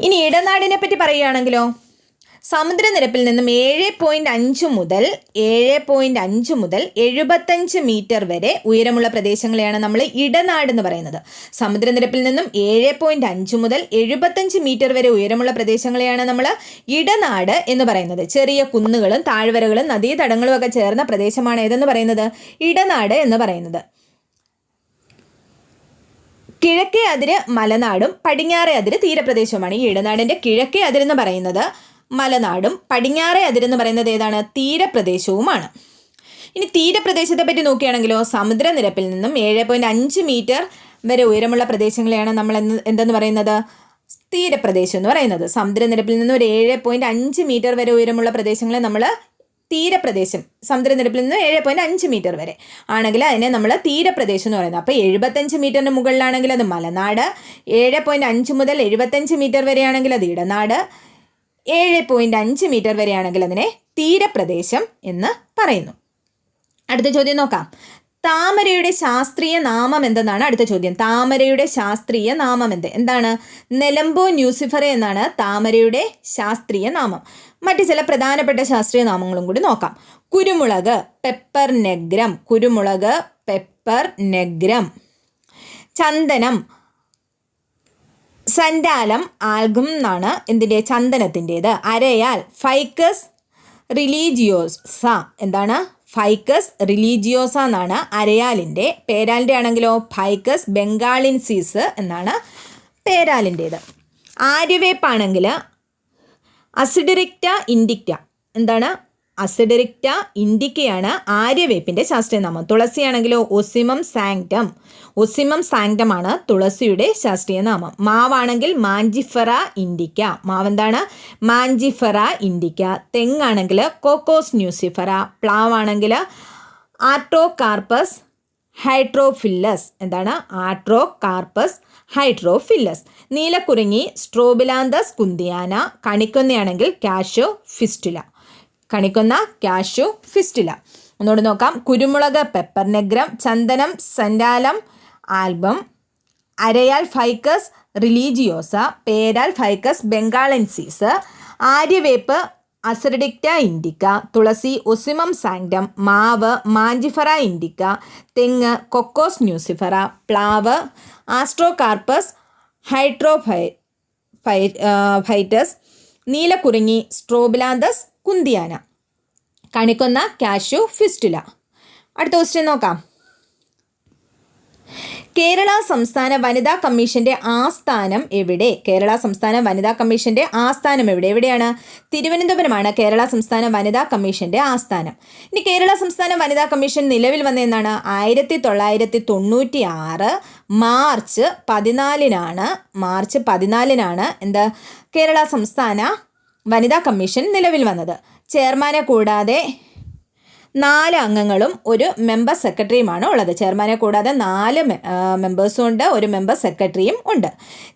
ഇനി ഇടനാടിനെ പറ്റി പറയുകയാണെങ്കിലോ സമുദ്രനിരപ്പിൽ നിന്നും 7.5 മുതൽ 75 മീറ്റർ വരെ ഉയരമുള്ള പ്രദേശങ്ങളെയാണ് നമ്മൾ ഇടനാട് എന്ന് പറയുന്നത്. സമുദ്രനിരപ്പിൽ നിന്നും 7.5 മുതൽ 75 മീറ്റർ വരെ ഉയരമുള്ള പ്രദേശങ്ങളെയാണ് നമ്മൾ ഇടനാട് എന്ന് പറയുന്നത്. ചെറിയ കുന്നുകളും താഴ്വരകളും നദീതടങ്ങളും ഒക്കെ ചേർന്ന പ്രദേശമാണ് ഏതെന്ന് പറയുന്നത്? ഇടനാട് എന്ന് പറയുന്നത്. കിഴക്കേ അതിര് മലനാടും പടിഞ്ഞാറേ അതിര് തീരപ്രദേശവുമാണ്. ഈ ഇടനാടിൻ്റെ കിഴക്കേ അതിരെന്ന് പറയുന്നത് മലനാടും പടിഞ്ഞാറേ അതിരെന്ന് പറയുന്നത് ഏതാണ്? തീരപ്രദേശവുമാണ്. ഇനി തീരപ്രദേശത്തെ പറ്റി നോക്കുകയാണെങ്കിലോ സമുദ്രനിരപ്പിൽ നിന്നും 7.5 മീറ്റർ വരെ ഉയരമുള്ള പ്രദേശങ്ങളെയാണ് നമ്മൾ എന്തെന്ന് പറയുന്നത്? തീരപ്രദേശം എന്ന് പറയുന്നത്. സമുദ്രനിരപ്പിൽ നിന്നും ഒരു 7.5 മീറ്റർ വരെ ഉയരമുള്ള പ്രദേശങ്ങളെ നമ്മൾ തീരപ്രദേശം, സമുദ്രനിരപ്പിൽ നിന്ന് 7.5 മീറ്റർ വരെ ആണെങ്കിൽ അതിനെ നമ്മൾ തീരപ്രദേശം എന്ന് പറയുന്നത്. അപ്പോൾ 75 മീറ്ററിന് മുകളിലാണെങ്കിൽ അത് മലനാട്, 7.5 മുതൽ 75 മീറ്റർ വരെയാണെങ്കിൽ അത് ഇടനാട്, 7.5 മീറ്റർ വരെയാണെങ്കിൽ അതിനെ തീരപ്രദേശം എന്ന് പറയുന്നു. അടുത്ത ചോദ്യം നോക്കാം. താമരയുടെ ശാസ്ത്രീയ നാമം എന്തെന്നാണ് അടുത്ത ചോദ്യം. താമരയുടെ ശാസ്ത്രീയ നാമം എന്താണ്? നെലംബോ ന്യൂസിഫറെ എന്നാണ് താമരയുടെ ശാസ്ത്രീയ നാമം. മറ്റ് ചില പ്രധാനപ്പെട്ട ശാസ്ത്രീയ നാമങ്ങളും കൂടി നോക്കാം. കുരുമുളക്, പെപ്പർ നെഗ്രം. കുരുമുളക്, പെപ്പർ നെഗ്രം. ചന്ദനം, സൻഡാലം ആൽഗം എന്നാണ് എന്തിൻ്റെ? ചന്ദനത്തിൻ്റേത്. അരയാൽ, ഫൈക്കസ് റിലീജിയോസ. എന്താണ്? ഫൈക്കസ് റിലീജിയോസ എന്നാണ് അരയാലിൻ്റെ. പേരാലിൻ്റെ ആണെങ്കിലോ ഫൈക്കസ് ബംഗാളിൻസിസ് എന്നാണ് പേരാലിൻ്റേത്. ആര്യവേപ്പാണെങ്കിൽ അസിഡറിക്റ്റ ഇൻഡിക്റ്റ. എന്താണ്? അസിഡറിക്റ്റ ഇൻഡിക്കയാണ് ആര്യവേപ്പിൻ്റെ ശാസ്ത്രീയനാമം. തുളസിയാണെങ്കിലോ ഒസിമം സാങ്ക്ടം. ഒസിമം സാങ്ക്ടം ആണ് തുളസിയുടെ ശാസ്ത്രീയ നാമം. മാവാണെങ്കിൽ മാഞ്ചിഫെറ ഇൻഡിക്ക. മാവ് എന്താണ്? മാഞ്ചിഫെറ ഇൻഡിക്ക. തെങ്ങാണെങ്കിൽ കോക്കോസ് ന്യൂസിഫെറ. പ്ലാവാണെങ്കിൽ ആർട്ടോകാർപ്പസ് ഹൈഡ്രോഫില്ലസ്. എന്താണ്? ആർട്ടോകാർപ്പസ് ഹൈഡ്രോഫില്ലസ്. നീലക്കുറിഞ്ഞി സ്ട്രോബിലാന്തസ് കുന്തിയാന. കണിക്കൊന്നയാണെങ്കിൽ കാഷ്യോ ഫിസ്റ്റുല. കണിക്കൊന്ന കാഷ്യൂ ഫിസ്റ്റുല. ഒന്നുകൂടി നോക്കാം. കുരുമുളക്, പെപ്പർ നെഗ്രം. ചന്ദനം, സൻഡാലം ആൽബം അരയാൽ ഫൈക്കസ് റിലീജിയോസ, പേരാൽ ഫൈക്കസ് ബംഗാളൻസീസ്, ആര്യവേപ്പ് അസർഡിക്റ്റ ഇൻഡിക്ക, തുളസി ഒസിമം സാങ്ക്ടം, മാവ് മാഞ്ചിഫറ ഇൻഡിക്ക, തെങ്ങ് കൊക്കോസ് ന്യൂസിഫറ, പ്ലാവ് ആസ്ട്രോകാർപ്പസ് ഹൈഡ്രോഫൈറ്റസ്, നീലക്കുറിഞ്ഞി സ്ട്രോബിലാന്തസ് കുന്തിയാന, കണിക്കൊന്ന കാഷ്യൂ ഫിസ്റ്റുല. അടുത്ത ക്വസ്റ്റ്യൻ നോക്കാം. കേരള സംസ്ഥാന വനിതാ കമ്മീഷന്റെ ആസ്ഥാനം എവിടെ? കേരള സംസ്ഥാന വനിതാ കമ്മീഷന്റെ ആസ്ഥാനം എവിടെ? എവിടെയാണ്? തിരുവനന്തപുരമാണ് കേരള സംസ്ഥാന വനിതാ കമ്മീഷന്റെ ആസ്ഥാനം. ഇനി കേരള സംസ്ഥാന വനിതാ കമ്മീഷൻ നിലവിൽ വന്ന എന്നാണ്? 1996 മാർച്ച് 14 എന്താ കേരള സംസ്ഥാന വനിതാ കമ്മീഷൻ നിലവിൽ വന്നത്. ചെയർമാനെ കൂടാതെ 4 അംഗങ്ങളും ഒരു മെമ്പർ സെക്രട്ടറിയുമാണ് ഉള്ളത്. ചെയർമാനെ കൂടാതെ 4 മെമ്പേഴ്സും ഉണ്ട്, ഒരു മെമ്പർ സെക്രട്ടറിയും ഉണ്ട്.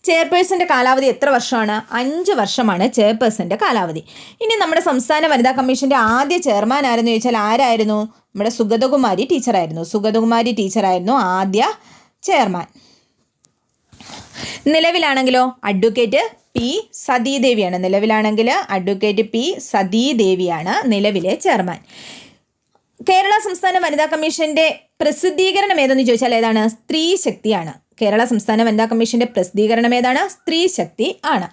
ചെയർപേഴ്സൻ്റെ കാലാവധി എത്ര വർഷമാണ്? 5 വർഷമാണ് ചെയർപേഴ്സൻ്റെ കാലാവധി. ഇനി നമ്മുടെ സംസ്ഥാന വനിതാ കമ്മീഷൻ്റെ ആദ്യ ചെയർമാൻ ആരെന്ന് ചോദിച്ചാൽ ആരായിരുന്നു? നമ്മുടെ സുഗതകുമാരി ടീച്ചറായിരുന്നു. സുഗതകുമാരി ടീച്ചറായിരുന്നു ആദ്യ ചെയർമാൻ. നിലവിലാണെങ്കിലോ അഡ്വക്കേറ്റ് പി സതീദേവിയാണ്. അഡ്വക്കേറ്റ് പി സതീദേവിയാണ് നിലവിലെ ചെയർമാൻ. കേരള സംസ്ഥാന വനിതാ കമ്മീഷന്റെ പ്രസിദ്ധീകരണം ഏതെന്ന് ചോദിച്ചാൽ ഏതാണ്? സ്ത്രീ ശക്തിയാണ്. കേരള സംസ്ഥാന വനിതാ കമ്മീഷന്റെ പ്രസിദ്ധീകരണം ഏതാണ്? സ്ത്രീ ശക്തി ആണ്.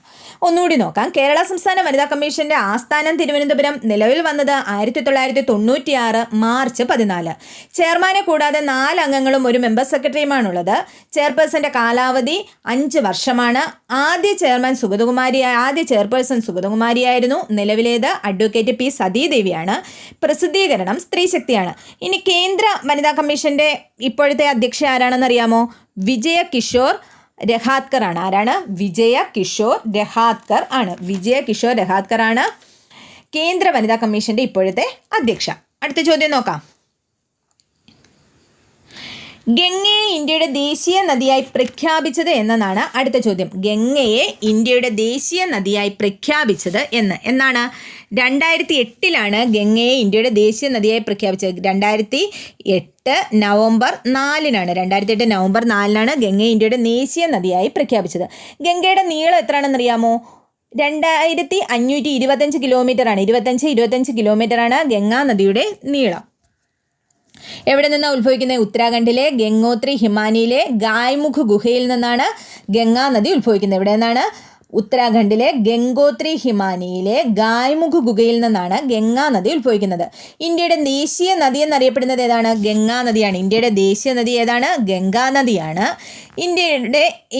ഒന്നുകൂടി നോക്കാം. കേരള സംസ്ഥാന വനിതാ കമ്മീഷന്റെ ആസ്ഥാനം തിരുവനന്തപുരം. നിലവിൽ വന്നത് 1996 മാർച്ച് 14. ചെയർമാനെ കൂടാതെ 4 അംഗങ്ങളും ഒരു മെമ്പർ സെക്രട്ടറിയുമാണുള്ളത്. ചെയർപേഴ്സന്റെ കാലാവധി 5 വർഷമാണ്. ആദ്യ ചെയർപേഴ്സൺ സുഗതകുമാരിയായിരുന്നു. നിലവിലേത് അഡ്വക്കേറ്റ് പി സതീദേവിയാണ്. പ്രസിദ്ധീകരണം സ്ത്രീ ശക്തിയാണ്. ഇനി കേന്ദ്ര വനിതാ കമ്മീഷന്റെ ഇപ്പോഴത്തെ അധ്യക്ഷ ആരാണെന്നറിയാമോ? വിജയ കിഷോർ രഹാത്കർ ആണ്. ആരാണ്? വിജയ കിഷോർ രഹാത്കർ ആണ് കേന്ദ്ര വനിതാ കമ്മീഷന്റെ ഇപ്പോഴത്തെ അധ്യക്ഷ. അടുത്ത ചോദ്യം നോക്കാം. ഗംഗയെ ഇന്ത്യയുടെ ദേശീയ നദിയായി പ്രഖ്യാപിച്ചത് എന്നാണ് അടുത്ത ചോദ്യം. ഗംഗയെ ഇന്ത്യയുടെ ദേശീയ നദിയായി പ്രഖ്യാപിച്ചത് എന്നാണ്? 2008 ഗംഗയെ ഇന്ത്യയുടെ ദേശീയ നദിയായി പ്രഖ്യാപിച്ചത്. 2008 നവംബർ 4 ഗംഗയെ ഇന്ത്യയുടെ ദേശീയ നദിയായി പ്രഖ്യാപിച്ചത്. ഗംഗയുടെ നീളം എത്രയാണെന്നറിയാമോ? 2525 കിലോമീറ്ററാണ്. 25 കിലോമീറ്ററാണ് ഗംഗാ നദിയുടെ നീളം. എവിടെ നിന്നാണ് ഉത്ഭവിക്കുന്നത്? ഉത്തരാഖണ്ഡിലെ ഗംഗോത്രി ഹിമാനിയിലെ ഗായ്മുഖ് ഗുഹയിൽ നിന്നാണ് ഗംഗാ നദി ഉത്ഭവിക്കുന്നത്. എവിടെ നിന്നാണ്? ഉത്തരാഖണ്ഡിലെ ഗംഗോത്രി ഹിമാനിയിലെ ഗായ്മുഖ് ഗുഹയിൽ നിന്നാണ് ഗംഗാ നദി ഉത്ഭവിക്കുന്നത്. ഇന്ത്യയുടെ ദേശീയ നദി എന്നറിയപ്പെടുന്നത് ഏതാണ്? ഗംഗാ നദിയാണ്. ഇന്ത്യയുടെ ദേശീയ നദി ഏതാണ്? ഗംഗാ നദിയാണ്.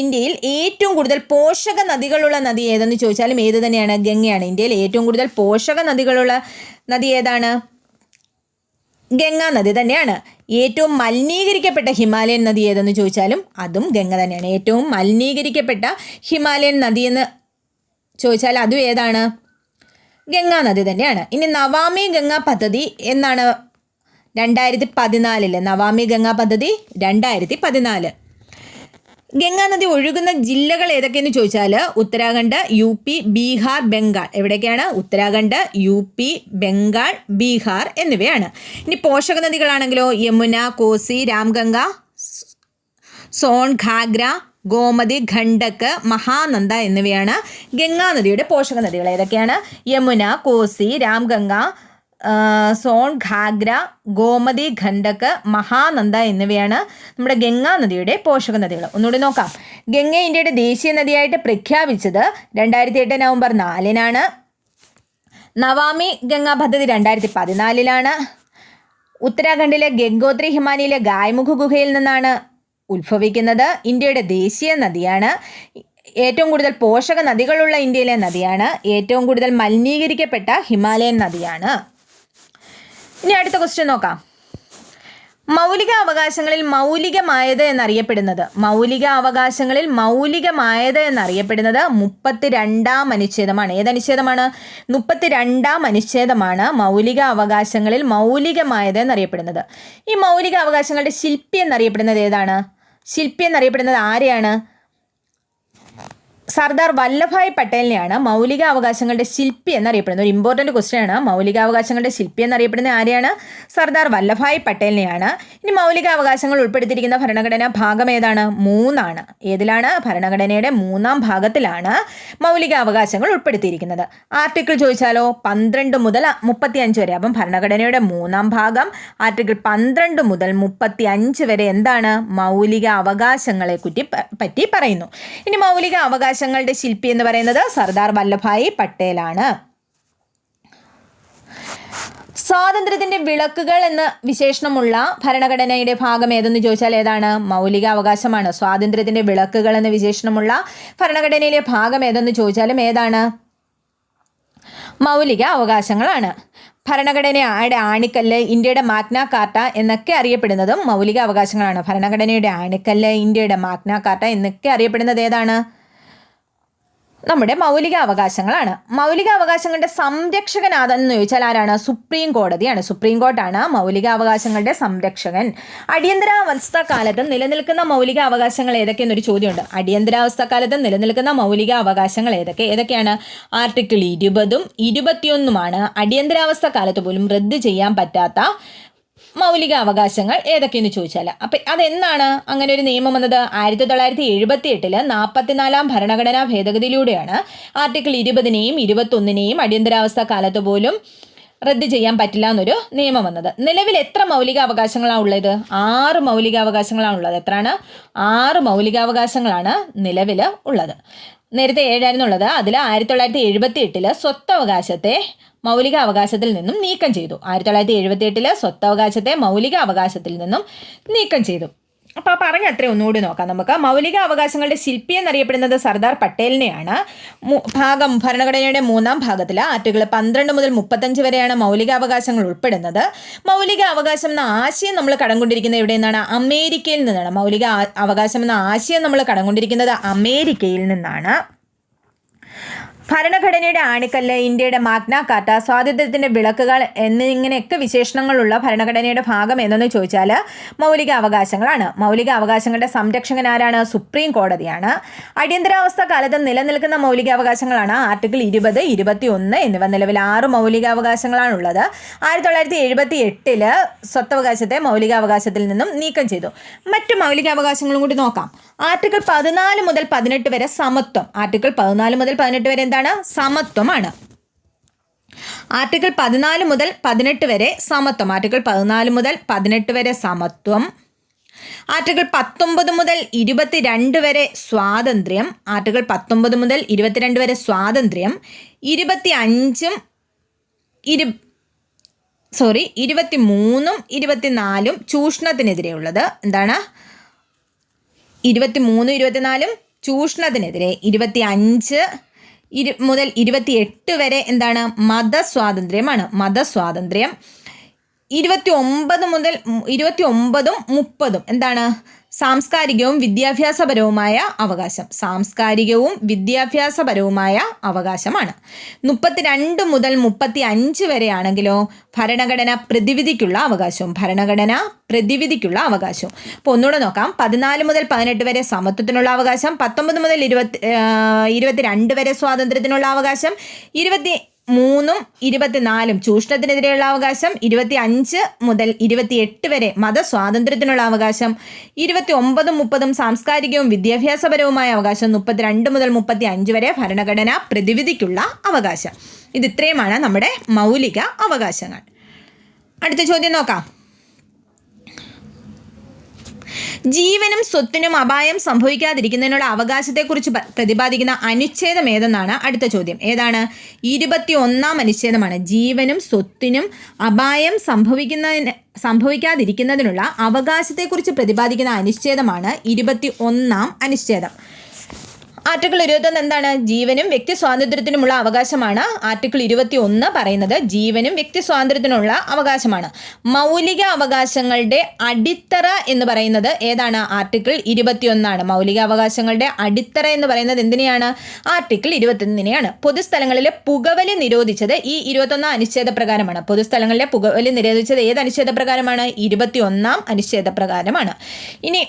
ഇന്ത്യയിൽ ഏറ്റവും കൂടുതൽ പോഷക നദികളുള്ള നദി ഏതെന്ന് ചോദിച്ചാലും ഏത് തന്നെയാണ്? ഗംഗയാണ്. ഇന്ത്യയിൽ ഏറ്റവും കൂടുതൽ പോഷക നദികളുള്ള നദി ഏതാണ്? ഗംഗാ നദി തന്നെയാണ്. ഏറ്റവും മലിനീകരിക്കപ്പെട്ട ഹിമാലയൻ നദി ഏതെന്ന് ചോദിച്ചാലും അതും ഗംഗ തന്നെയാണ്. ഏറ്റവും മലിനീകരിക്കപ്പെട്ട ഹിമാലയൻ നദി എന്ന് ചോദിച്ചാൽ അതും ഏതാണ്? ഗംഗാ നദി തന്നെയാണ്. ഇനി നവാമി ഗംഗാ പദ്ധതി എന്നാണ് 2014. നവാമി ഗംഗാ പദ്ധതി 2014. ഗംഗാ നദി ഒഴുകുന്ന ജില്ലകൾ ഏതൊക്കെയെന്ന് ചോദിച്ചാൽ ഉത്തരാഖണ്ഡ്, UP, ബീഹാർ, ബംഗാൾ. എവിടെയൊക്കെയാണ്? ഉത്തരാഖണ്ഡ്, UP, ബംഗാൾ, ബീഹാർ എന്നിവയാണ്. ഇനി പോഷക നദികളാണെങ്കിലോ യമുന, കോസി, രാംഗംഗ, സോൺ, ഘാഗ്ര, ഗോമതി, ഖണ്ഡക്, മഹാനന്ദ എന്നിവയാണ് ഗംഗാ നദിയുടെ പോഷക നദികൾ. ഏതൊക്കെയാണ്? യമുന, കോസി, രാംഗംഗ, സോൺ, ഘാഗ്ര, ഗോമതി, ഖണ്ഡക്, മഹാനന്ദ എന്നിവയാണ് നമ്മുടെ ഗംഗാ നദിയുടെ പോഷക നദികൾ. ഒന്നുകൂടി നോക്കാം. ഗംഗയെ ഇന്ത്യയുടെ ദേശീയ നദിയായിട്ട് പ്രഖ്യാപിച്ചത് 2008 നവംബർ 4 നവാമി ഗംഗാ പദ്ധതി 2014. ഉത്തരാഖണ്ഡിലെ ഗംഗോത്രി ഹിമാനിയിലെ ഗായ്മുഖ് ഗുഹയിൽ നിന്നാണ് ഉത്ഭവിക്കുന്നത്. ഇന്ത്യയുടെ ദേശീയ നദിയാണ്. ഏറ്റവും കൂടുതൽ പോഷക നദികളുള്ള ഇന്ത്യയിലെ നദിയാണ്. ഏറ്റവും കൂടുതൽ മലിനീകരിക്കപ്പെട്ട ഹിമാലയൻ നദിയാണ്. ഇനി അടുത്ത ക്വസ്റ്റ്യൻ നോക്കാം. മൗലിക അവകാശങ്ങളിൽ മൗലികമായത് എന്നറിയപ്പെടുന്നത് 32ാം അനുച്ഛേദമാണ്. ഏതനുച്ഛേദമാണ്? 32ാം അനുച്ഛേദമാണ് മൗലിക അവകാശങ്ങളിൽ മൗലികമായത് എന്നറിയപ്പെടുന്നത്. ഈ മൗലിക അവകാശങ്ങളുടെ ശില്പി എന്നറിയപ്പെടുന്നത് ഏതാണ്? ശില്പി എന്നറിയപ്പെടുന്നത് ആരെയാണ്? സർദാർ വല്ലഭായ് പട്ടേലിനെയാണ് മൗലികാവകാശങ്ങളുടെ ശില്പി എന്നറിയപ്പെടുന്നത്. ഒരു ഇമ്പോർട്ടൻറ്റ് ക്വസ്റ്റ്യൻ ആണ്. മൗലികാവകാശങ്ങളുടെ ശില്പി എന്നറിയപ്പെടുന്ന ആരെയാണ്? സർദാർ വല്ലഭായ് പട്ടേലിനെയാണ്. ഇനി മൗലികാവകാശങ്ങൾ ഉൾപ്പെടുത്തിയിരിക്കുന്ന ഭരണഘടനാ ഭാഗം ഏതാണ്? 3 ഏതിലാണ്? ഭരണഘടനയുടെ 3-ാം ഭാഗത്തിലാണ് മൗലികാവകാശങ്ങൾ ഉൾപ്പെടുത്തിയിരിക്കുന്നത്. ആർട്ടിക്കിൾ ചോദിച്ചാലോ? 12 മുതൽ 35 വരെ. അപ്പം ഭരണഘടനയുടെ 3-ാം ഭാഗം ആർട്ടിക്കിൾ 12 മുതൽ 35 വരെ എന്താണ്? മൗലിക അവകാശങ്ങളെ പറ്റി പറയുന്നു. ഇനി മൗലിക അവകാശങ്ങളുടെ ശില്പി എന്ന് പറയുന്നത് സർദാർ വല്ലഭായ് പട്ടേലാണ്. സ്വാതന്ത്ര്യത്തിന്റെ വിളക്കുകൾ എന്ന വിശേഷണമുള്ള ഭരണഘടനയുടെ ഭാഗം ഏതെന്ന് ചോദിച്ചാൽ ഏതാണ്? മൗലികാവകാശമാണ്. സ്വാതന്ത്ര്യത്തിന്റെ വിളക്കുകൾ എന്ന വിശേഷണമുള്ള ഭരണഘടനയിലെ ഭാഗം ഏതെന്ന് ചോദിച്ചാലും ഏതാണ്? മൗലിക അവകാശങ്ങളാണ്. ഭരണഘടനയുടെ ആണിക്കല്ല്, ഇന്ത്യയുടെ മാഗ്ന കാർട്ട എന്നൊക്കെ അറിയപ്പെടുന്നതും മൗലിക അവകാശങ്ങളാണ്. ഭരണഘടനയുടെ ആണിക്കല്ല്, ഇന്ത്യയുടെ മാഗ്ന കാർട്ട എന്നൊക്കെ അറിയപ്പെടുന്നത് ഏതാണ്? നമ്മുടെ മൗലിക അവകാശങ്ങളാണ്. മൗലിക അവകാശങ്ങളുടെ സംരക്ഷകൻ ആരെന്ന് ചോദിച്ചാൽ ആരാണ്? സുപ്രീം കോടതിയാണ്. സുപ്രീം കോർട്ടാണ് മൗലിക അവകാശങ്ങളുടെ സംരക്ഷകൻ. അടിയന്തരാവസ്ഥ കാലത്ത് നിലനിൽക്കുന്ന മൗലിക അവകാശങ്ങൾ ഏതൊക്കെയെന്നൊരു ചോദ്യമുണ്ട്. അടിയന്തരാവസ്ഥ കാലത്ത് നിലനിൽക്കുന്ന മൗലിക അവകാശങ്ങൾ ഏതൊക്കെയാണ്? ആർട്ടിക്കിൾ 20-ഉം 21-ഉമാണ് അടിയന്തരാവസ്ഥ കാലത്ത് പോലും റദ്ദ് ചെയ്യാൻ പറ്റാത്ത മൗലിക അവകാശങ്ങൾ ഏതൊക്കെയെന്ന് ചോദിച്ചാൽ. അപ്പം അതെന്നാണ് അങ്ങനെ ഒരു നിയമം വന്നത്? 1978 44-ാം ഭരണഘടനാ ഭേദഗതിയിലൂടെയാണ് ആർട്ടിക്കിൾ 20-നെയും 21-നെയും അടിയന്തരാവസ്ഥ കാലത്ത് പോലും റദ്ദ് ചെയ്യാൻ പറ്റില്ല എന്നൊരു നിയമം വന്നത്. നിലവിൽ എത്ര മൗലിക അവകാശങ്ങളാണ് ഉള്ളത്? 6 മൗലികാവകാശങ്ങളാണ് ഉള്ളത്. എത്രയാണ്? 6 മൗലികാവകാശങ്ങളാണ് നിലവിൽ ഉള്ളത്. നേരത്തെ 7 ഉള്ളത്. അതിൽ 1978 സ്വത്തവകാശത്തെ മൗലിക അവകാശത്തിൽ നിന്നും നീക്കം ചെയ്തു. 1978 സ്വത്തവകാശത്തെ മൗലിക അവകാശത്തിൽ നിന്നും നീക്കം ചെയ്തു. അപ്പോൾ പറഞ്ഞ അത്രയും ഒന്നുകൂടി നോക്കാം നമുക്ക്. മൗലിക അവകാശങ്ങളുടെ ശില്പി എന്നറിയപ്പെടുന്നത് സർദാർ പട്ടേലിനെയാണ്. ഭരണഘടനയുടെ 3-ാം ഭാഗത്തിൽ ആർട്ടിക്കിൾ 12 മുതൽ 35 വരെയാണ് മൗലികാവകാശങ്ങൾ ഉൾപ്പെടുന്നത്. മൗലിക അവകാശം എന്ന ആശയം നമ്മൾ കടംകൊണ്ടിരിക്കുന്നത് എവിടെ നിന്നാണ്? അമേരിക്കയിൽ നിന്നാണ്. മൗലിക അവകാശം എന്ന ആശയം നമ്മൾ കടംകൊണ്ടിരിക്കുന്നത് അമേരിക്കയിൽ നിന്നാണ്. ഭരണഘടനയുടെ ആണിക്കല്ല്, ഇന്ത്യയുടെ മാഗ്ന കാർട്ട, സ്വാതന്ത്ര്യത്തിൻ്റെ വിളക്കുകൾ എന്നിങ്ങനെയൊക്കെ വിശേഷണങ്ങളുള്ള ഭരണഘടനയുടെ ഭാഗം ഏതെന്ന് ചോദിച്ചാൽ മൗലിക അവകാശങ്ങളാണ്. മൗലിക അവകാശങ്ങളുടെ സംരക്ഷകൻ ആരാണ്? സുപ്രീം കോടതിയാണ്. അടിയന്തരാവസ്ഥ കാലത്ത് നിലനിൽക്കുന്ന മൗലികാവകാശങ്ങളാണ് ആർട്ടിക്കിൾ 20, 21 എന്നിവ. നിലവിൽ 6 മൗലികാവകാശങ്ങളാണുള്ളത്. 1978 സ്വത്തവകാശത്തെ മൗലികാവകാശത്തിൽ നിന്നും നീക്കം ചെയ്തു. മറ്റു മൗലികാവകാശങ്ങളും കൂടി നോക്കാം. ആർട്ടിക്കിൾ 14 മുതൽ 18 വരെ സമത്വം. ആർട്ടിക്കിൾ 14 മുതൽ 18 വരെ എന്താണ്? സമത്വമാണ്. ആർട്ടിക്കിൾ 14 മുതൽ 18 വരെ സമത്വം. ആർട്ടിക്കിൾ 14 മുതൽ 18 വരെ സമത്വം. ആർട്ടിക്കിൾ 19 മുതൽ 22 വരെ സ്വാതന്ത്ര്യം. ആർട്ടിക്കിൾ 19 മുതൽ 22 വരെ സ്വാതന്ത്ര്യം. 23-ഉം 24-ഉം ചൂഷണത്തിനെതിരെയുള്ളത്. എന്താണ്? 23, 24 ചൂഷണത്തിനെതിരെ. 25 മുതൽ 28 വരെ എന്താണ്? മതസ്വാതന്ത്ര്യമാണ്. മതസ്വാതന്ത്ര്യം. 29 മുതൽ 29ഉം 30ഉം എന്താണ്? സാംസ്കാരികവും വിദ്യാഭ്യാസപരവുമായ അവകാശം. സാംസ്കാരികവും വിദ്യാഭ്യാസപരവുമായ അവകാശമാണ്. 32 മുതൽ 35 വരെയാണെങ്കിലോ ഭരണഘടന പ്രതിവിധിക്കുള്ള അവകാശവും. ഭരണഘടന പ്രതിവിധിക്കുള്ള അവകാശവും. അപ്പോൾ ഒന്നുകൂടെ നോക്കാം. 14 മുതൽ 18 വരെ സമത്വത്തിനുള്ള അവകാശം. 19 മുതൽ 22 വരെ സ്വാതന്ത്ര്യത്തിനുള്ള അവകാശം. 23ഉം 24ഉം ചൂഷണത്തിനെതിരെയുള്ള അവകാശം. 25 മുതൽ 28 വരെ മതസ്വാതന്ത്ര്യത്തിനുള്ള അവകാശം. 29ഉം 30ഉം സാംസ്കാരികവും വിദ്യാഭ്യാസപരവുമായ അവകാശം. 32 മുതൽ 35 വരെ ഭരണഘടന പ്രതിവിധിക്കുള്ള അവകാശം. ഇതിത്രയുമാണ് നമ്മുടെ മൗലിക അവകാശങ്ങൾ. അടുത്ത ചോദ്യം നോക്കാം. ജീവനും സ്വത്തിനും അപായം സംഭവിക്കാതിരിക്കുന്നതിനുള്ള അവകാശത്തെക്കുറിച്ച് പ്രതിപാദിക്കുന്ന അനുച്ഛേദം ഏതെന്നാണ് അടുത്ത ചോദ്യം. ഏതാണ്? 21-ാം അനുച്ഛേദമാണ്. ജീവനും സ്വത്തിനും അപായം സംഭവിക്കാതിരിക്കുന്നതിനുള്ള അവകാശത്തെക്കുറിച്ച് പ്രതിപാദിക്കുന്ന അനുച്ഛേദമാണ് 21-ാം അനുച്ഛേദം. ആർട്ടിക്കിൾ 21 എന്താണ്? ജീവനും വ്യക്തി സ്വാതന്ത്ര്യത്തിനുമുള്ള അവകാശമാണ്. ആർട്ടിക്കിൾ 21 പറയുന്നത് ജീവനും വ്യക്തി സ്വാതന്ത്ര്യത്തിനുള്ള അവകാശമാണ്. മൗലിക അവകാശങ്ങളുടെ അടിത്തറ എന്ന് പറയുന്നത് ഏതാണ്? ആർട്ടിക്കിൾ 21 മൗലിക അവകാശങ്ങളുടെ അടിത്തറ എന്ന് പറയുന്നത് എന്തിനെയാണ്? ആർട്ടിക്കിൾ 21 പൊതുസ്ഥലങ്ങളിലെ പുകവലി നിരോധിച്ചത് ഈ 21-ാം അനുച്ഛേദ പ്രകാരമാണ്. പൊതുസ്ഥലങ്ങളിലെ പുകവലി നിരോധിച്ചത് ഏത് അനുച്ഛേദ പ്രകാരമാണ്? 21-ാം അനുച്ഛേദ പ്രകാരമാണ്. ഇനി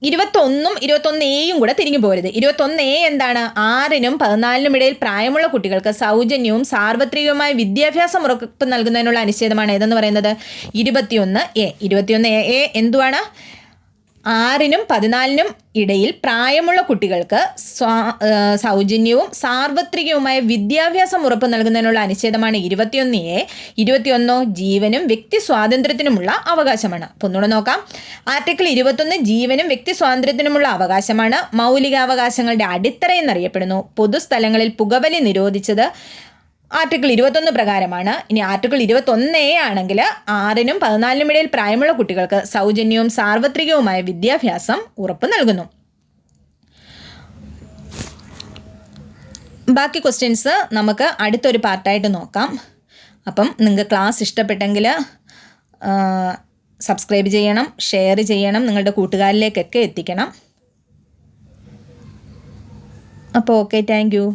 21ഉം 21A കൂടെ തിരിഞ്ഞു പോരുത്. 21A എന്താണ്? 6നും 14നും ഇടയിൽ പ്രായമുള്ള കുട്ടികൾക്ക് സൗജന്യവും സാർവത്രികവുമായ വിദ്യാഭ്യാസം ഉറപ്പ് നൽകുന്നതിനുള്ള അനുച്ഛേദമാണ് ഏതെന്ന് പറയുന്നത്? 21A. 21A എന്തുവാണ്? 6നും 14നും ഇടയിൽ പ്രായമുള്ള കുട്ടികൾക്ക് സൗജന്യവും സാർവത്രികവുമായ വിദ്യാഭ്യാസം ഉറപ്പ് നൽകുന്നതിനുള്ള അനുച്ഛേദമാണ് 21A. 21 ജീവനും വ്യക്തി സ്വാതന്ത്ര്യത്തിനുമുള്ള അവകാശമാണ്. അപ്പോൾ ഒന്നുകൂടെ നോക്കാം. ആർട്ടിക്കിൾ 21 ജീവനും വ്യക്തി സ്വാതന്ത്ര്യത്തിനുമുള്ള അവകാശമാണ്. മൗലികാവകാശങ്ങളുടെ അടിത്തറ എന്നറിയപ്പെടുന്നു. പൊതുസ്ഥലങ്ങളിൽ പുകവലി നിരോധിച്ചത് ആർട്ടിക്കിൾ 21 പ്രകാരമാണ്. ഇനി ആർട്ടിക്കിൾ 21A ആണെങ്കിൽ 6നും 14നും ഇടയിൽ പ്രായമുള്ള കുട്ടികൾക്ക് സൗജന്യവും സാർവത്രികവുമായ വിദ്യാഭ്യാസം ഉറപ്പ് നൽകുന്നു. ബാക്കി ക്വസ്റ്റ്യൻസ് നമുക്ക് അടുത്തൊരു പാർട്ടായിട്ട് നോക്കാം. അപ്പം നിങ്ങൾക്ക് ക്ലാസ് ഇഷ്ടപ്പെട്ടെങ്കിൽ സബ്സ്ക്രൈബ് ചെയ്യണം, ഷെയർ ചെയ്യണം, നിങ്ങളുടെ കൂട്ടുകാരിലേക്കൊക്കെ എത്തിക്കണം. അപ്പോൾ ഓക്കെ, താങ്ക് യു.